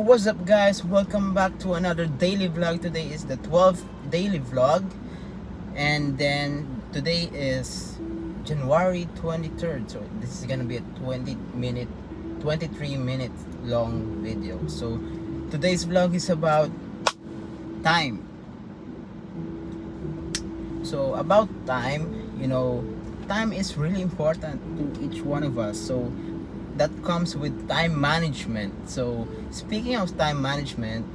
what's up guys? Welcome back to another daily vlog. Today is the 12th daily vlog. And then today is January 23rd. So this is gonna be a 23 minute long video. So today's vlog is about time. So about time, time is really important to each one of us. So that comes with time management. So speaking of time management,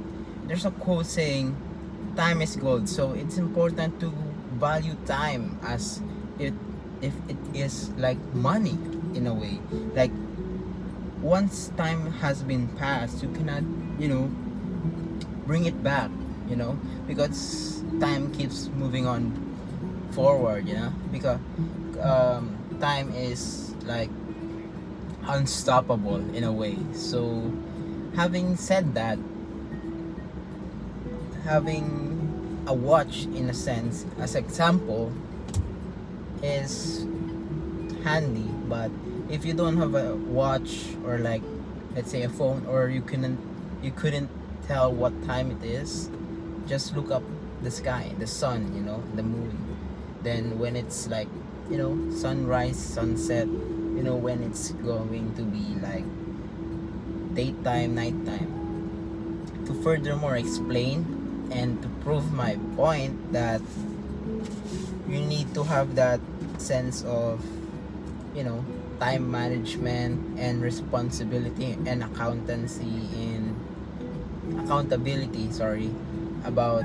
there's a quote saying time is gold. So it's important to value time as it if it is like money in a way. Like once time has been passed, you cannot, bring it back, because time keeps moving on forward, because time is like unstoppable in a way. So having said that, having a watch in a sense as example is handy, but if you don't have a watch, or like let's say a phone, or you couldn't tell what time it is, just look up the sky, the sun, the moon. Then when it's like, sunrise, sunset, when it's going to be like daytime, nighttime. To furthermore explain and to prove my point that you need to have that sense of, time management and responsibility and accountability, about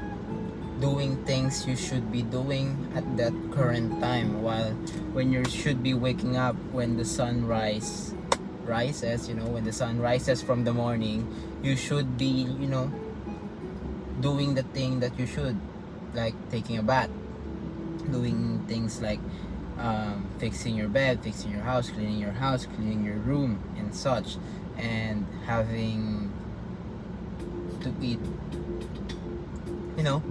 doing things you should be doing at that current time, while when you should be waking up when the sun rises, when the sun rises from the morning, you should be, doing the thing that you should, like taking a bath, doing things like fixing your bed, fixing your house, cleaning your room and such, and having to eat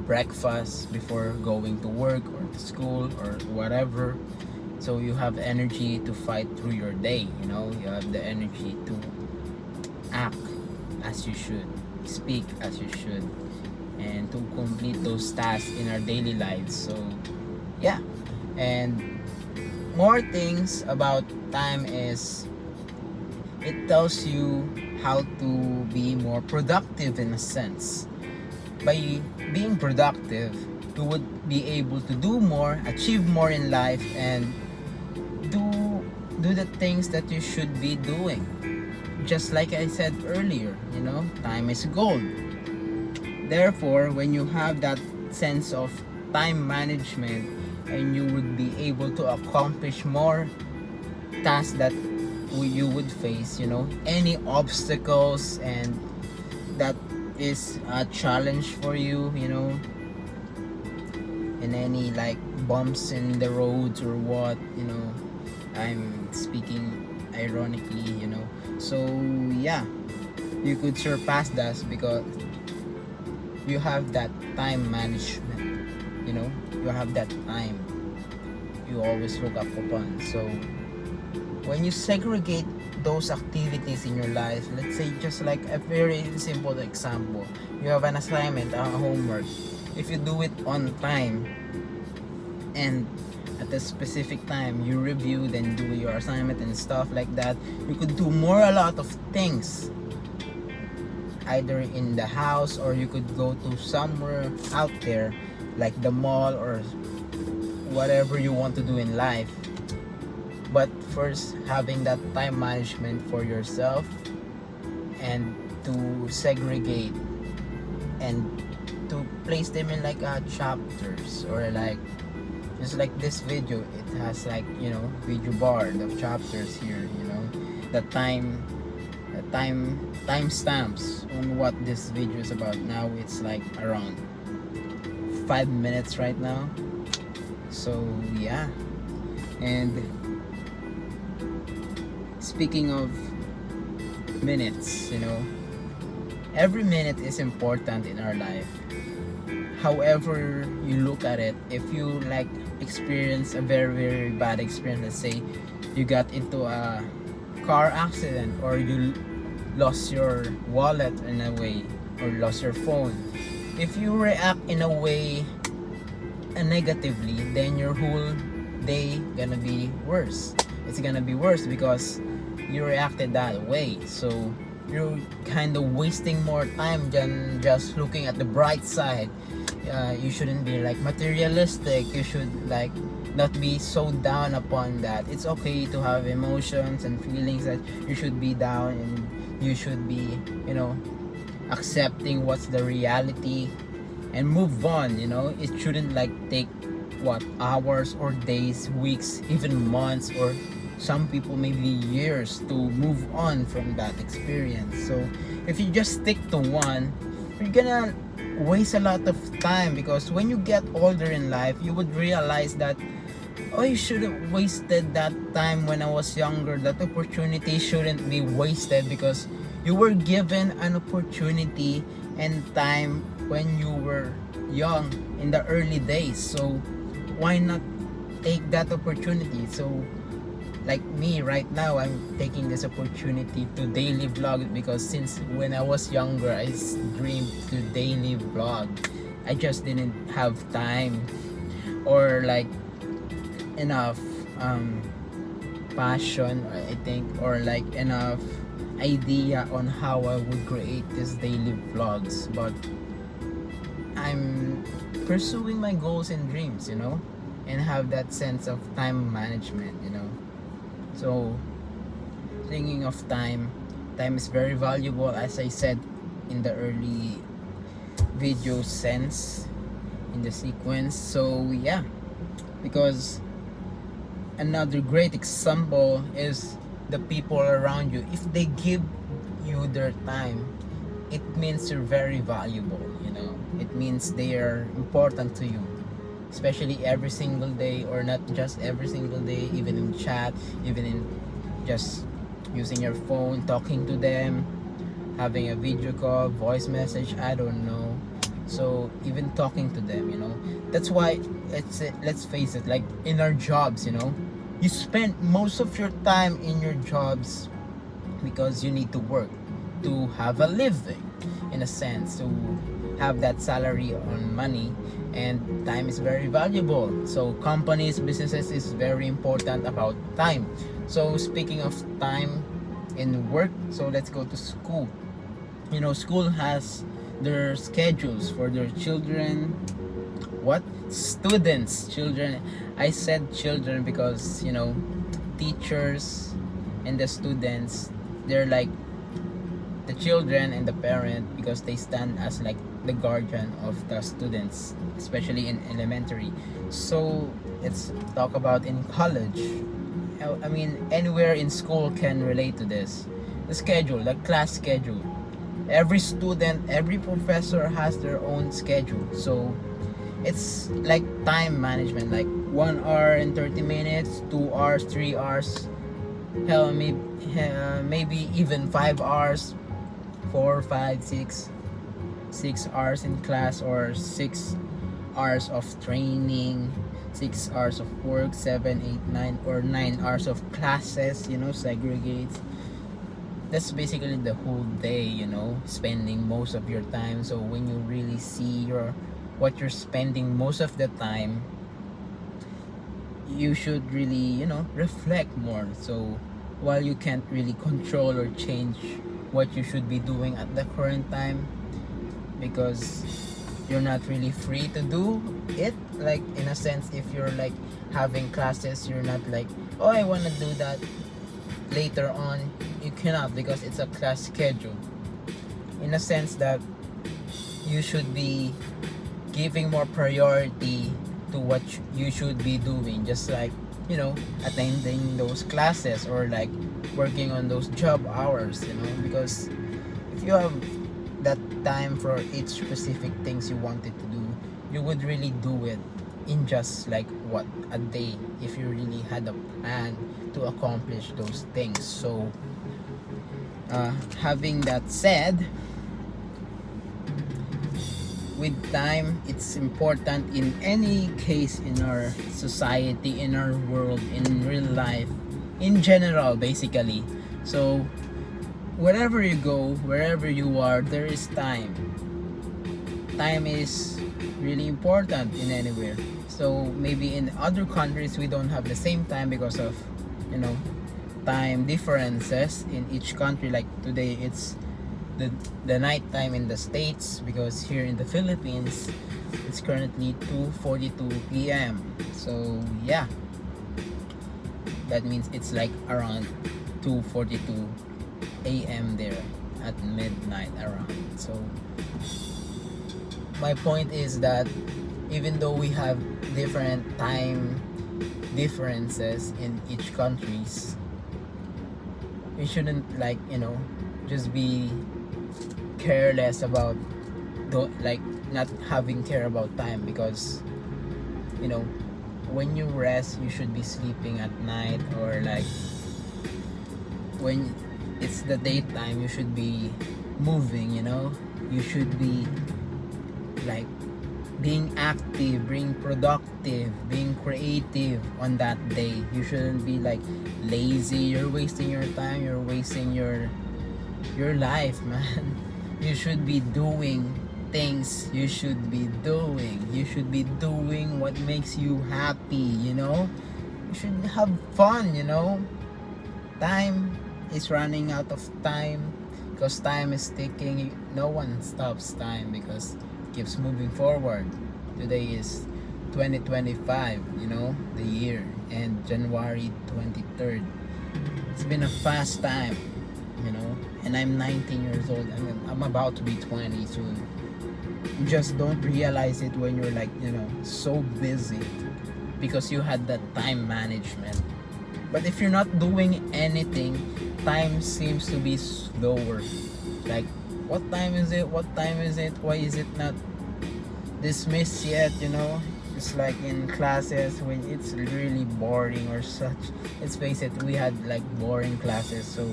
breakfast before going to work or to school or whatever, so you have energy to fight through your day. You have the energy to act as you should, speak as you should, and to complete those tasks in our daily lives. So yeah. And more things about time is it tells you how to be more productive in a sense. By being productive, you would be able to do more, achieve more in life, and do the things that you should be doing. Just like I said earlier, time is gold. Therefore, when you have that sense of time management, and you would be able to accomplish more tasks that you would face, any obstacles, and that is a challenge for you, and any like bumps in the roads or what, I'm speaking ironically, so yeah, you could surpass that because you have that time management, you have that time you always look up upon. So when you segregate those activities in your life, let's say just like a very simple example, you have an assignment, a homework. If you do it on time and at a specific time, you review, then do your assignment and stuff like that, you could do a lot of things, either in the house, or you could go to somewhere out there like the mall or whatever you want to do in life. But first, having that time management for yourself, and to segregate and to place them in like chapters, or like just like this video, it has like video bar of chapters here, the time stamps on what this video is about. Now it's like around 5 minutes right now. So yeah. And speaking of minutes, every minute is important in our life. However you look at it, if you like experience a very very bad experience, let's say you got into a car accident, or you lost your wallet in a way, or lost your phone. If you react in a way negatively, then your whole day gonna be worse. It's gonna be worse because you reacted that way. So you're kind of wasting more time than just looking at the bright side. You shouldn't be like materialistic. You should like not be so down upon that. It's okay to have emotions and feelings that you should be down, and you should be, you know, accepting what's the reality and move on. You know, it shouldn't like take what, hours or days, weeks, even months, or some people maybe years to move on from that experience. So if you just stick to one, you're gonna waste a lot of time, because when you get older in life, you would realize that, oh, you should have wasted that time when I was younger. That opportunity shouldn't be wasted, because you were given an opportunity and time when you were young in the early days. So why not take that opportunity? So like me right now, I'm taking this opportunity to daily vlog, because since when I was younger, I dreamed to daily vlog. I just didn't have time, or like enough passion, I think, or like enough idea on how I would create this daily vlogs. But I'm pursuing my goals and dreams, you know, and have that sense of time management, you know. So thinking of time, time is very valuable, as I said in the early video sense in the sequence. So yeah, because another great example is the people around you. If they give you their time, it means you're very valuable, you know. It means they are important to you, especially every single day, or not just every single day, even in chat, even in just using your phone, talking to them, having a video call, voice message, I don't know. So even talking to them, you know, that's why let's face it, like in our jobs, you know, you spend most of your time in your jobs because you need to work to have a living, in a sense, to have that salary on money, and time is very valuable. So companies, businesses is very important about time. So speaking of time in work, so let's go to school. You know, school has their schedules for their children. What? Students, children. I said children because, you know, teachers and the students, they're like the children and the parent, because they stand as like the guardian of the students, especially in elementary. So let's talk about in college. I mean, anywhere in school can relate to this. The schedule, the class schedule. Every student, every professor has their own schedule. So it's like time management, like 1 hour and 30 minutes, 2 hours, 3 hours, hell, maybe even 5 hours, 4, 5, 6 hours in class, or 6 hours of training, 6 hours of work, 7, 8, 9, or 9 hours of classes, you know, segregate. That's basically the whole day, you know, spending most of your time. So when you really see what you're spending most of the time, you should really, you know, reflect more. So while you can't really control or change what you should be doing at the current time, because you're not really free to do it, like in a sense, if you're like having classes, you're not like, oh, I want to do that later on. You cannot, because it's a class schedule, in a sense that you should be giving more priority to what you should be doing, just like, you know, attending those classes, or like working on those job hours, you know, because if you have that time for each specific things you wanted to do, you would really do it in just like what, a day, if you really had a plan to accomplish those things. So having that said, with time, it's important in any case in our society, in our world, in real life, in general, basically. So wherever you go, wherever you are, there is time. Time is really important in anywhere. So maybe in other countries we don't have the same time because of, you know, time differences in each country. Like today it's the night time in the States, because here in the Philippines it's currently 2:42 p.m. So yeah, that means it's like around 2:42 a.m. there at midnight around. So my point is that even though we have different time differences in each countries, we shouldn't, like, you know, just be careless about like not having care about time, because, you know, when you rest you should be sleeping at night, or like when it's the daytime you should be moving, you know, you should be like being active, being productive, being creative on that day. You shouldn't be like lazy. You're wasting your time, you're wasting your life, man. You should be doing things you should be doing. You should be doing what makes you happy, you know? You should have fun, you know? Time is running out of time, because time is ticking. No one stops time because it keeps moving forward. Today is 2025, you know, the year, and January 23rd. It's been a fast time, you know, and I'm 19 years old. I'm about to be 20 soon. You just don't realize it when you're like, you know, so busy because you had that time management. But if you're not doing anything, time seems to be slower. Like, what time is it? What time is it? Why is it not dismissed yet? You know, it's like in classes when it's really boring or such. Let's face it, we had like boring classes, so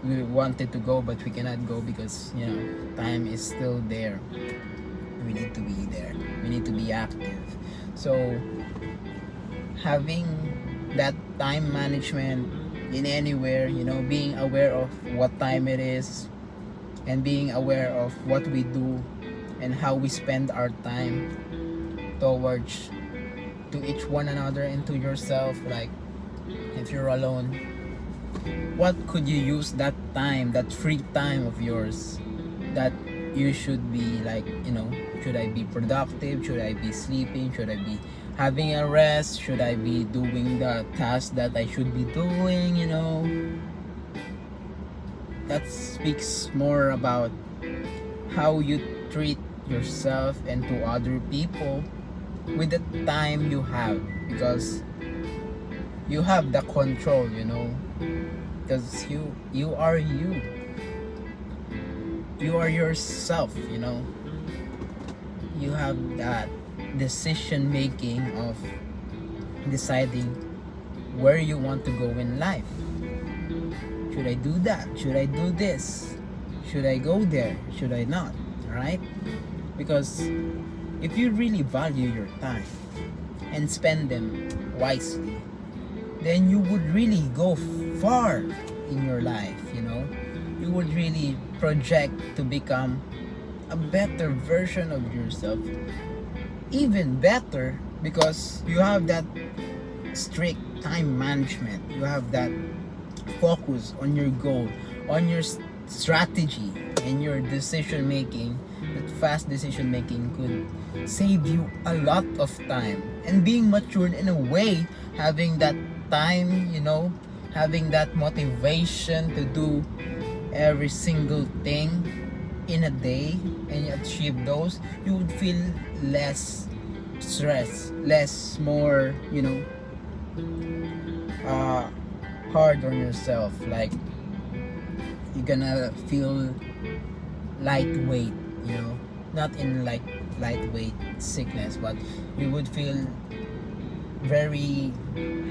we wanted to go but we cannot go because, you know, time is still there. We need to be there, we need to be active. So having that time management in anywhere, you know, being aware of what time it is, and being aware of what we do and how we spend our time towards to each one another and to yourself. Like, if you're alone, what could you use that time, that free time of yours, that you should be like, you know, should I be productive, should I be sleeping, should I be having a rest, should I be doing the task that I should be doing, you know? That speaks more about how you treat yourself and to other people with the time you have, because you have the control, you know, because you are you are yourself, you know. You have that decision making of deciding where you want to go in life. Should I do that? Should I do this? Should I go there? Should I not? Right? Because if you really value your time and spend them wisely, then you would really go far in your life, you know. You would really project to become a better version of yourself, even better, because you have that strict time management. You have that focus on your goal, on your strategy, and your decision making. That fast decision making could save you a lot of time. And being matured in a way, having that time, you know, having that motivation to do every single thing in a day, and you achieve those, you would feel less stress, less, more, you know, hard on yourself. Like, you're gonna feel lightweight, you know, not in like lightweight sickness, but you would feel very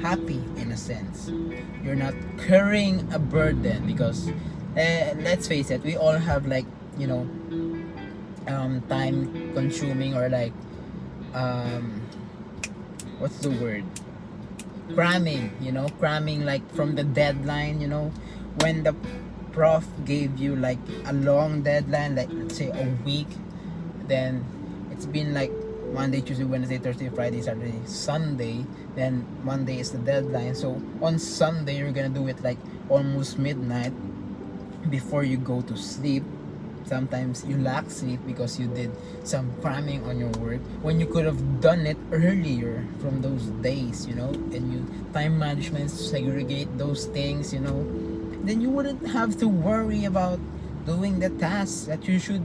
happy in a sense. You're not carrying a burden, because let's face it, we all have like, you know, time consuming, or like what's the word, cramming, you know, cramming, like from the deadline, you know, when the prof gave you like a long deadline, like let's say a week, then it's been like Monday, Tuesday, Wednesday, Thursday, Friday, Saturday, Sunday, then Monday is the deadline. So on Sunday you're gonna do it like almost midnight before you go to sleep. Sometimes you lack sleep because you did some cramming on your work when you could have done it earlier from those days, you know, and you time management, segregate those things, you know, then you wouldn't have to worry about doing the tasks that you should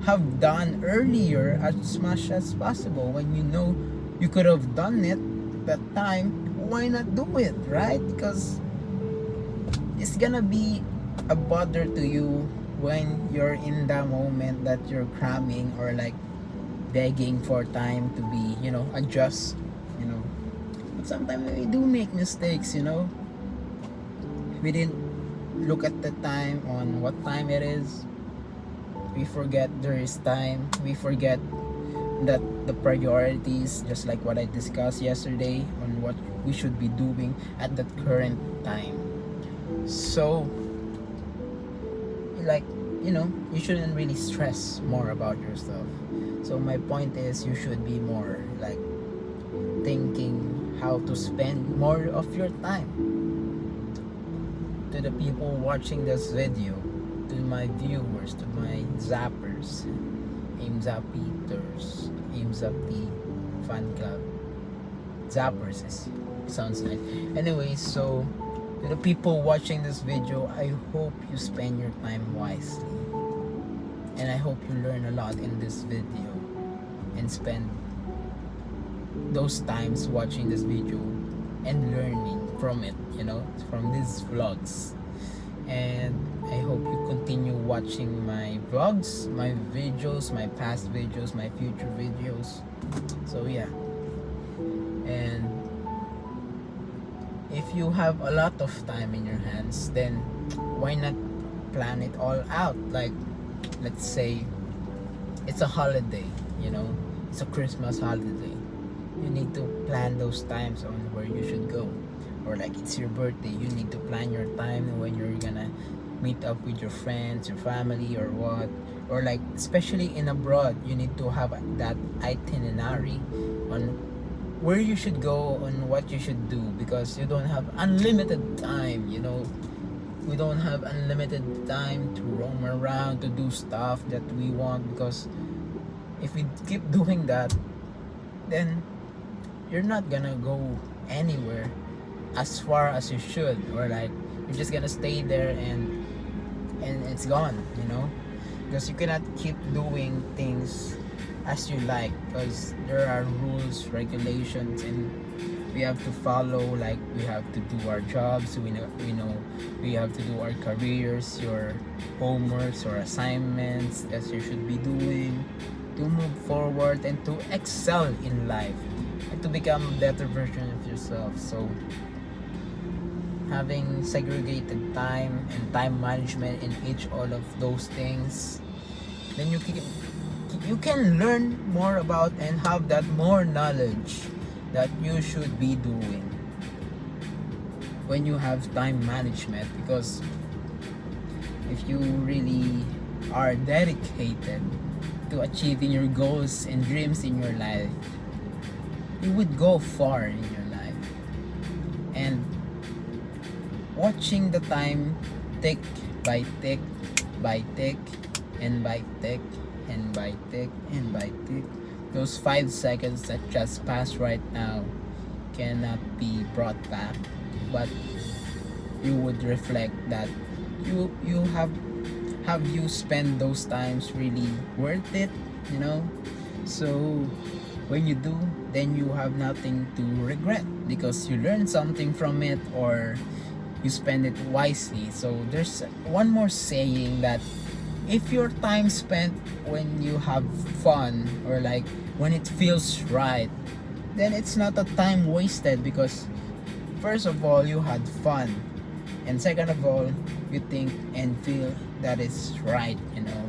have done earlier as much as possible. When you know you could have done it that time, why not do it, right? Because it's gonna be a bother to you when you're in the moment that you're cramming or like begging for time to be, you know, adjust, you know. But sometimes we do make mistakes, you know. We didn't look at the time on what time it is. We forget there is time. We forget that the priorities, just like what I discussed yesterday, on what we should be doing at that current time. So like, you know, you shouldn't really stress more about yourself. So my point is, you should be more like thinking how to spend more of your time. To the people watching this video, to my viewers, to my zappers, Aimza Peters, Aimza P fan club, zappers is, sounds nice. Anyway, so to the people watching this video, I hope you spend your time wisely. And I hope you learn a lot in this video and spend those times watching this video and learning from it, you know, from these vlogs. And I hope you continue watching my vlogs, my videos, my past videos, my future videos. So yeah. And if you have a lot of time in your hands, then why not plan it all out? Like, let's say it's a holiday, you know, it's a Christmas holiday. You need to plan those times on where you should go. Or like it's your birthday, you need to plan your time when you're gonna meet up with your friends, your family, or what. Or like, especially in abroad, you need to have that itinerary on where you should go, on what you should do, because you don't have unlimited time, you know. We don't have unlimited time to roam around, to do stuff that we want, because if we keep doing that, then you're not gonna go anywhere as far as you should, or like you're just gonna stay there and it's gone, you know, because you cannot keep doing things as you like, because there are rules, regulations, and we have to follow. Like, we have to do our jobs, we know we have to do our careers, your homeworks or assignments that you should be doing to move forward and to excel in life and to become a better version of yourself. So having segregated time and time management in each all of those things, then you can learn more about and have that more knowledge that you should be doing when you have time management. Because if you really are dedicated to achieving your goals and dreams in your life, you would go far in your life. And watching the time tick by tick by tick and by tick and by tick and by tick, those 5 seconds that just passed right now cannot be brought back. But you would reflect that you have you spent those times really worth it, you know. So when you do, then you have nothing to regret, because you learn something from it, or you spend it wisely. So there's one more saying that if your time spent when you have fun, or like when it feels right, then it's not a time wasted, because first of all, you had fun, and second of all, you think and feel that it's right, you know.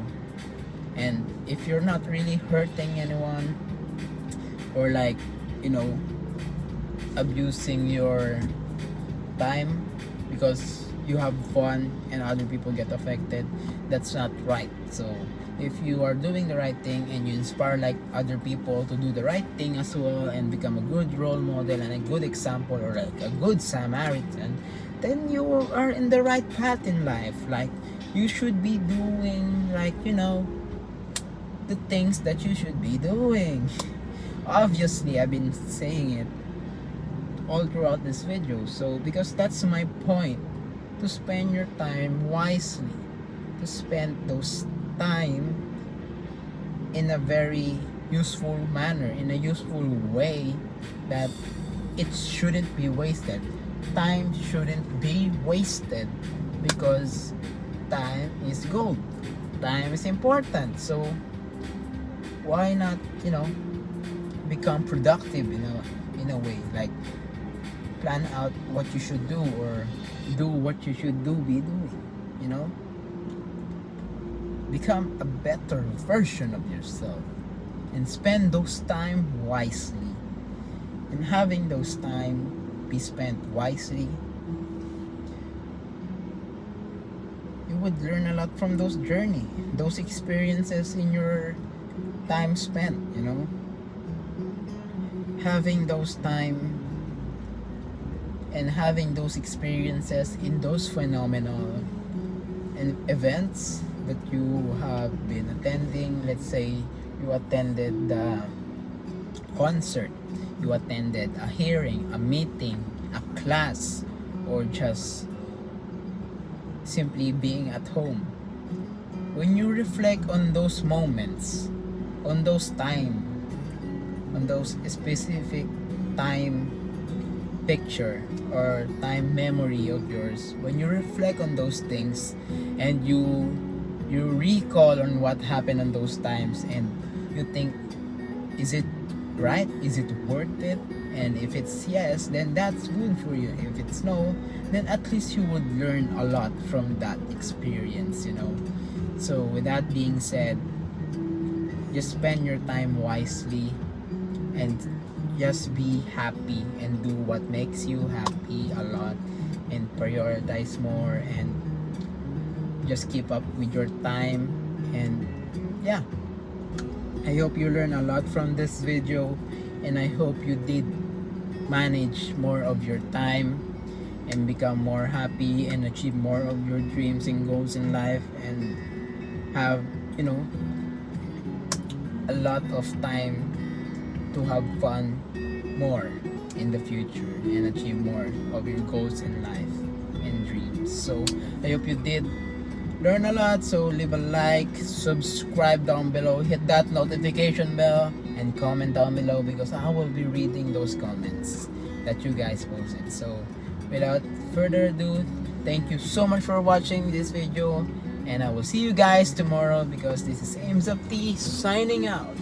And if you're not really hurting anyone, or like, you know, abusing your time because you have fun and other people get affected, that's not right. So if you are doing the right thing and you inspire like other people to do the right thing as well and become a good role model and a good example or like a good Samaritan, then you are in the right path in life. Like you should be doing like, you know, the things that you should be doing. Obviously, I've been saying it all throughout this video. So because that's my point, to spend your time wisely, to spend those time in a very useful manner, in a useful way, that it shouldn't be wasted. Time shouldn't be wasted because time is gold. Time is important. So why not, you know, become productive in a way, like plan out what you should do or do what you should be doing, you know, become a better version of yourself and spend those time wisely. And having those time be spent wisely, you would learn a lot from those journey, those experiences in your time spent, you know. Having those time and having those experiences in those phenomenal and events that you have been attending. Let's say you attended the concert, you attended a hearing, a meeting, a class, or just simply being at home. When you reflect on those moments, on those time, on those specific time picture or time memory of yours, when you reflect on those things and you recall on what happened on those times, and you think, is it right, is it worth it? And if it's yes, then that's good for you. If it's no, then at least you would learn a lot from that experience, you know. So with that being said, just spend your time wisely and just be happy and do what makes you happy a lot, and prioritize more, and just keep up with your time. And yeah, I hope you learn a lot from this video, and I hope you did manage more of your time and become more happy and achieve more of your dreams and goals in life, and have, you know, a lot of time to have fun more in the future and achieve more of your goals in life and dreams. So I hope you did learn a lot. So leave a like, subscribe down below, hit that notification bell, and comment down below, because I will be reading those comments that you guys posted. So without further ado, thank you so much for watching this video, and I will see you guys tomorrow, because this is Ames of T signing out.